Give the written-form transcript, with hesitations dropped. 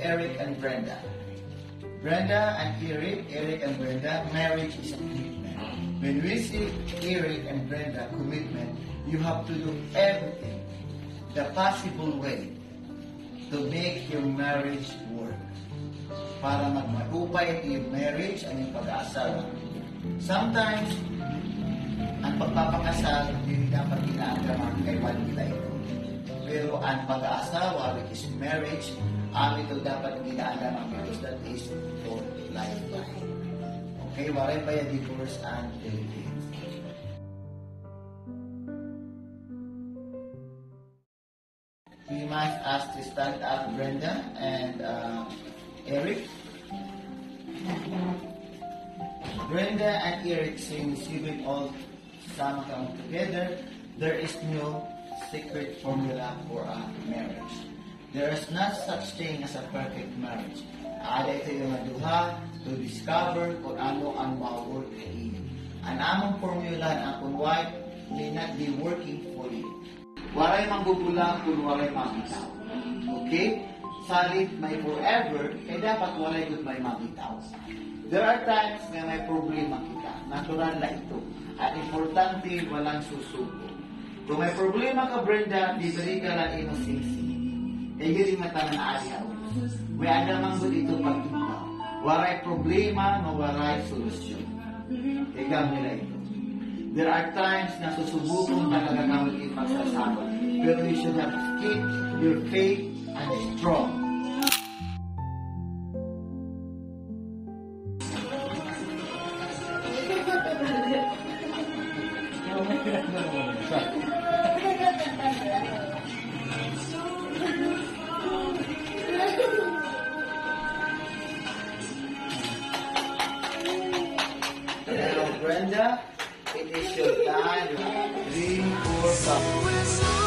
Eric and Brenda. Brenda and Eric and Brenda, marriage is a commitment. When we say Eric and Brenda commitment, you have to do everything, the possible way, to make your marriage work. Para magmatupay yung marriage ang yung pag-aasawa. Sometimes, ang pagpapakasal, hindi dapat ginagawa kay one nila ito. Pero ang pag-aasawa, which is marriage, ito dapat ginagawa because that is for lifetime. Okay, waray pa yung divorce and dating. We must ask to stand up Brenda and Eric. Brenda and Eric, since you've been all sama kang together, there is no secret formula for a marriage. There is not such thing as a perfect marriage. Ada ito yung maduha to discover kung ano ang ma-work na iyo. Ang among formula na kung why may not be working for you. Waray manggugulang kung waray mabitaw. Okay? Salit may forever, kaya dapat waray good may mabitaw. There are times na may problema kita. Natural na ito. At importante, walang susuko. Kung may problema ka, Brenda, bibili ka lang ino sisi. Kaya yun yung matanan ayaw. May adamang good ito pag-ibaw. Waray problema, no waray solusyon. Kaya nila ito. There are times na susubukong talaga kami ipagsasawa. Pero you should have to keep your faith and strong. Brenda, it is your time. 3, 4, 5.